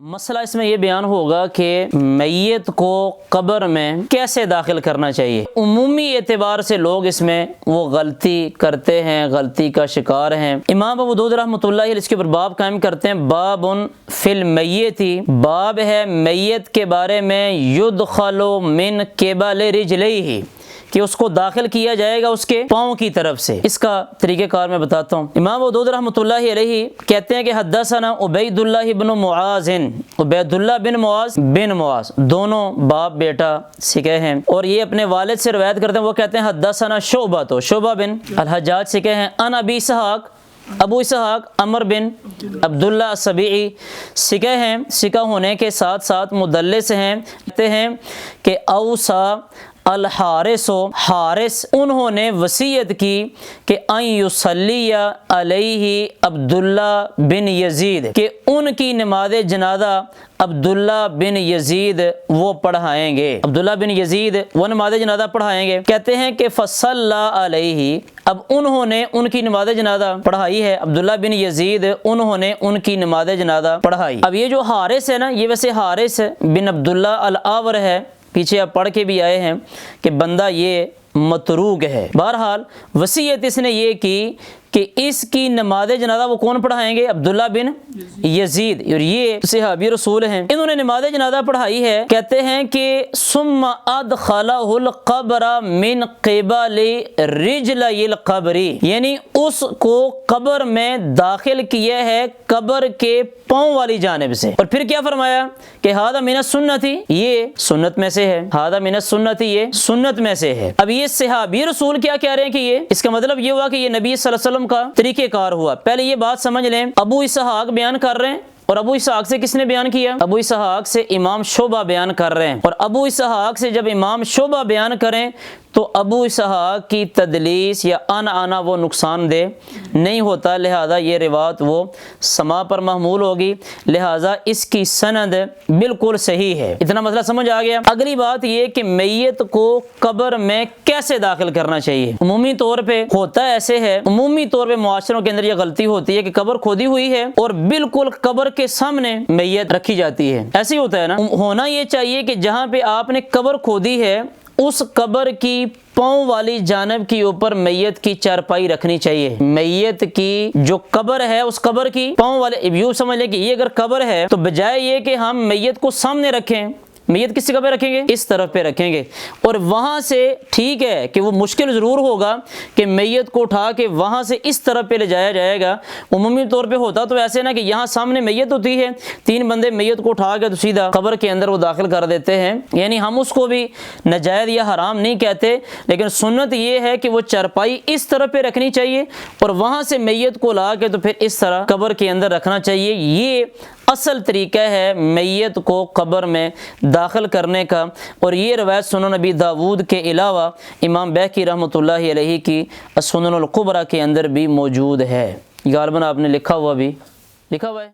مسئلہ اس میں یہ بیان ہوگا کہ میت کو قبر میں کیسے داخل کرنا چاہیے۔ عمومی اعتبار سے لوگ اس میں وہ غلطی کرتے ہیں، غلطی کا شکار ہیں۔ امام ابو داؤد رحمۃ اللہ علیہ اس کے اوپر باب قائم کرتے ہیں، باب فی المیت، باب ہے میت کے بارے میں، یدخل من قبل رجلیہ، کہ اس کو داخل کیا جائے گا اس کے پاؤں کی طرف سے۔ اس کا طریقہ کار میں بتاتا ہوں۔ امام ابو داؤد رحمۃ اللہ علیہ کہتے ہیں کہ حدثنا عبید اللہ بن معاذ، عبید اللہ بن معاذ دونوں باپ بیٹا سکے ہیں، اور یہ اپنے والد سے روایت کرتے ہیں۔ وہ کہتے ہیں حدثنا شعبہ بن الحجاج سکے ہیں، ان ابی اسحاق، ابو اسحاق عمر بن عبداللہ السبیعی سکہ ہیں، سکہ ہونے کے ساتھ ساتھ مدلس ہیں۔ کہتے ہیں کہ اوصا الحارث، حارث انہوں نے وصیت کی کہ ان یصلی علیہ عبداللہ بن یزید، کہ ان کی نماز جنازہ عبداللہ بن یزید وہ پڑھائیں گے، عبداللہ بن یزید وہ نماز جنازہ پڑھائیں گے۔ کہتے ہیں کہ فصلی علیہ، اب انہوں نے ان کی نماز جنازہ پڑھائی ہے، عبداللہ بن یزید انہوں نے ان کی نماز جنازہ پڑھائی۔ اب یہ جو حارث ہے نا، یہ ویسے حارث بن عبداللہ الاور ہے، پیچھے آپ پڑھ کے بھی آئے ہیں کہ بندہ یہ متروک ہے۔ بہرحال وصیت اس نے یہ کی کہ اس کی نماز جنازہ وہ کون پڑھائیں گے؟ عبداللہ بن یزید، اور یہ صحابی رسول ہیں، انہوں نے نماز جنازہ پڑھائی ہے۔ کہتے ہیں کہ ثم ادخلہ القبر من قبل رجلی القبر، یعنی اس کو قبر میں داخل کیا ہے قبر کے پاؤں والی جانب سے۔ اور پھر کیا فرمایا کہ ھذا من السنت، یہ سنت میں سے ہے، ھذا من السنت، یہ سنت میں سے ہے۔ اب یہ صحابی رسول کیا کہہ رہے ہیں کہ یہ، اس کا مطلب یہ ہوا کہ یہ نبی صلی اللہ علیہ وسلم کا طریقہ کار ہوا۔ پہلے یہ بات سمجھ لیں، ابو اسحاق بیان کر رہے ہیں، اور ابو اسحاق سے کس نے بیان کیا؟ ابو اسحاق سے امام شعبہ بیان کر رہے ہیں، اور ابو اسحاق سے جب امام شعبہ بیان کریں تو ابو اسحاق کی تدلیس یا آنا وہ نقصان دہ نہیں ہوتا، لہذا یہ روایت وہ سما پر محمول ہوگی، لہذا اس کی سند بالکل صحیح ہے۔ اتنا مسئلہ سمجھ آ گیا۔ اگلی بات یہ کہ میت کو قبر میں کیسے داخل کرنا چاہیے۔ عمومی طور پہ ہوتا ایسے ہے، عمومی طور پہ معاشروں کے اندر یہ غلطی ہوتی ہے کہ قبر کھودی ہوئی ہے اور بالکل قبر کے سامنے میت رکھی جاتی ہے، ایسے ہی ہوتا ہے نا۔ ہونا یہ چاہیے کہ جہاں پہ آپ نے قبر کھودی ہے اس قبر کی پاؤں والی جانب کی اوپر میت کی چارپائی رکھنی چاہیے۔ میت کی جو قبر ہے اس قبر کی پاؤں والے، یوں سمجھ لیں کہ یہ اگر قبر ہے تو بجائے یہ کہ ہم میت کو سامنے رکھیں، میت کس جگہ پہ رکھیں گے؟ اس طرف پہ رکھیں گے، اور وہاں سے ٹھیک ہے کہ وہ مشکل ضرور ہوگا کہ میت کو اٹھا کے وہاں سے اس طرف پہ لے جایا جائے گا۔ عمومی طور پہ ہوتا تو ایسے نا کہ یہاں سامنے میت ہوتی ہے، تین بندے میت کو اٹھا کے تو سیدھا قبر کے اندر وہ داخل کر دیتے ہیں، یعنی ہم اس کو بھی ناجائز یا حرام نہیں کہتے، لیکن سنت یہ ہے کہ وہ چارپائی اس طرف پہ رکھنی چاہیے اور وہاں سے میت کو لا کے تو پھر اس طرح قبر کے اندر رکھنا چاہیے۔ یہ اصل طریقہ ہے میت کو قبر میں داخل کرنے کا، اور یہ روایت سنن نبی داود کے علاوہ امام بیہقی رحمۃ اللہ علیہ کی السنن الکبریٰ کے اندر بھی موجود ہے۔ غالباً آپ نے لکھا ہوا ہے۔